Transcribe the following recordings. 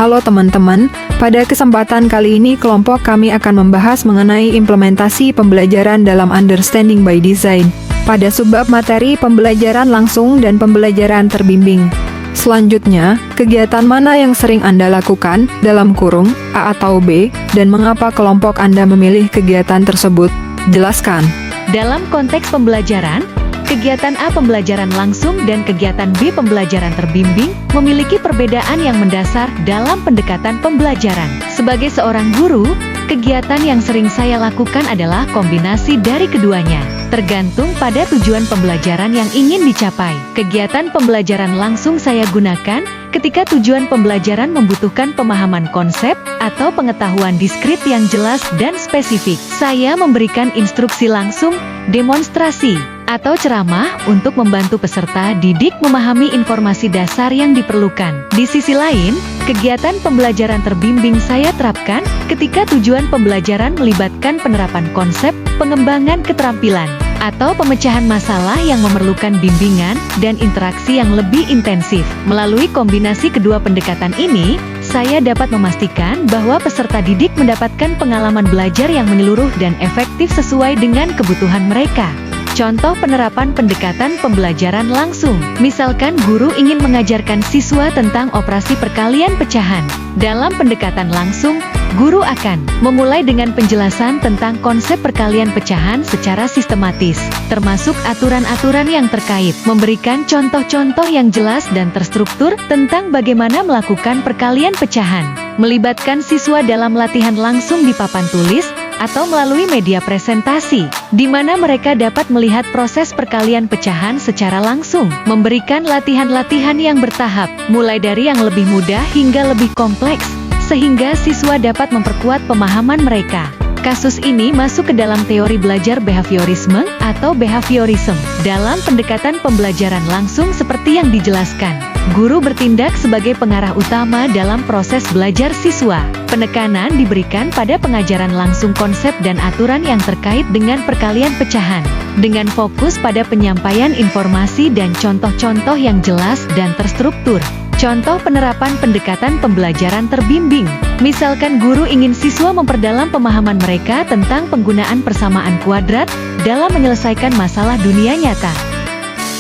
Halo teman-teman, pada kesempatan kali ini kelompok kami akan membahas mengenai implementasi pembelajaran dalam Understanding by Design pada subbab materi pembelajaran langsung dan pembelajaran terbimbing. Selanjutnya, kegiatan mana yang sering Anda lakukan, dalam kurung, A atau B, dan mengapa kelompok Anda memilih kegiatan tersebut? Jelaskan. Dalam konteks pembelajaran, kegiatan A pembelajaran langsung dan kegiatan B pembelajaran terbimbing memiliki perbedaan yang mendasar dalam pendekatan pembelajaran. Sebagai seorang guru, kegiatan yang sering saya lakukan adalah kombinasi dari keduanya, tergantung pada tujuan pembelajaran yang ingin dicapai. Kegiatan pembelajaran langsung saya gunakan ketika tujuan pembelajaran membutuhkan pemahaman konsep atau pengetahuan diskrit yang jelas dan spesifik. Saya memberikan instruksi langsung, demonstrasi, atau ceramah untuk membantu peserta didik memahami informasi dasar yang diperlukan. Di sisi lain, kegiatan pembelajaran terbimbing saya terapkan ketika tujuan pembelajaran melibatkan penerapan konsep, pengembangan keterampilan, atau pemecahan masalah yang memerlukan bimbingan dan interaksi yang lebih intensif. Melalui kombinasi kedua pendekatan ini, saya dapat memastikan bahwa peserta didik mendapatkan pengalaman belajar yang menyeluruh dan efektif sesuai dengan kebutuhan mereka. Contoh penerapan pendekatan pembelajaran langsung. Misalkan guru ingin mengajarkan siswa tentang operasi perkalian pecahan. Dalam pendekatan langsung, guru akan memulai dengan penjelasan tentang konsep perkalian pecahan secara sistematis, termasuk aturan-aturan yang terkait, memberikan contoh-contoh yang jelas dan terstruktur tentang bagaimana melakukan perkalian pecahan, melibatkan siswa dalam latihan langsung di papan tulis, atau melalui media presentasi, di mana mereka dapat melihat proses perkalian pecahan secara langsung, memberikan latihan-latihan yang bertahap, mulai dari yang lebih mudah hingga lebih kompleks, sehingga siswa dapat memperkuat pemahaman mereka. Kasus ini masuk ke dalam teori belajar behaviorisme atau behaviorism. Dalam pendekatan pembelajaran langsung seperti yang dijelaskan, guru bertindak sebagai pengarah utama dalam proses belajar siswa. Penekanan diberikan pada pengajaran langsung konsep dan aturan yang terkait dengan perkalian pecahan, dengan fokus pada penyampaian informasi dan contoh-contoh yang jelas dan terstruktur. Contoh penerapan pendekatan pembelajaran terbimbing. Misalkan guru ingin siswa memperdalam pemahaman mereka tentang penggunaan persamaan kuadrat dalam menyelesaikan masalah dunia nyata.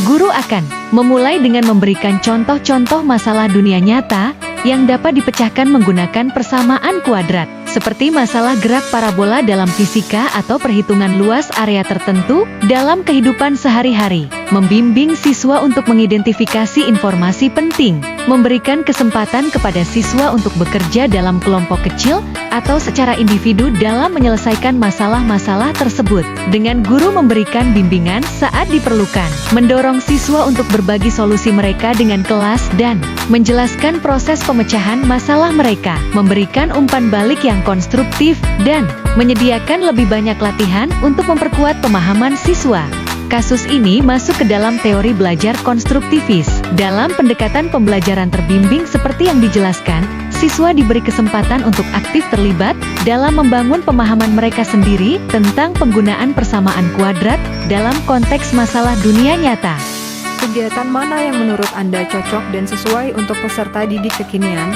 Guru akan memulai dengan memberikan contoh-contoh masalah dunia nyata yang dapat dipecahkan menggunakan persamaan kuadrat, seperti masalah gerak parabola dalam fisika atau perhitungan luas area tertentu dalam kehidupan sehari-hari. Membimbing siswa untuk mengidentifikasi informasi penting, memberikan kesempatan kepada siswa untuk bekerja dalam kelompok kecil atau secara individu dalam menyelesaikan masalah-masalah tersebut, dengan guru memberikan bimbingan saat diperlukan, mendorong siswa untuk berbagi solusi mereka dengan kelas dan menjelaskan proses pemecahan masalah mereka, memberikan umpan balik yang konstruktif, dan menyediakan lebih banyak latihan untuk memperkuat pemahaman siswa. Kasus ini masuk ke dalam teori belajar konstruktivis. Dalam pendekatan pembelajaran terbimbing seperti yang dijelaskan, siswa diberi kesempatan untuk aktif terlibat dalam membangun pemahaman mereka sendiri tentang penggunaan persamaan kuadrat dalam konteks masalah dunia nyata. Kegiatan mana yang menurut Anda cocok dan sesuai untuk peserta didik kekinian?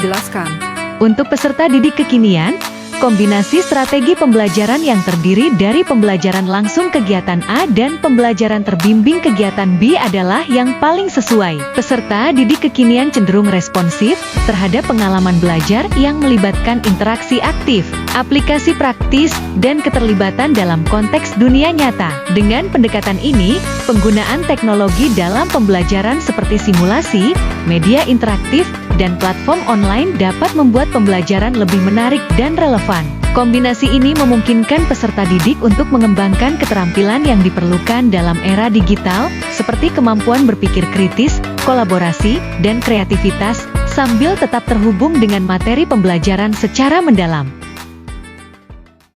Jelaskan. Untuk peserta didik kekinian, kombinasi strategi pembelajaran yang terdiri dari pembelajaran langsung kegiatan A dan pembelajaran terbimbing kegiatan B adalah yang paling sesuai. Peserta didik kekinian cenderung responsif terhadap pengalaman belajar yang melibatkan interaksi aktif, aplikasi praktis, dan keterlibatan dalam konteks dunia nyata. Dengan pendekatan ini, penggunaan teknologi dalam pembelajaran seperti simulasi, media interaktif, dan platform online dapat membuat pembelajaran lebih menarik dan relevan. Kombinasi ini memungkinkan peserta didik untuk mengembangkan keterampilan yang diperlukan dalam era digital, seperti kemampuan berpikir kritis, kolaborasi, dan kreativitas, sambil tetap terhubung dengan materi pembelajaran secara mendalam.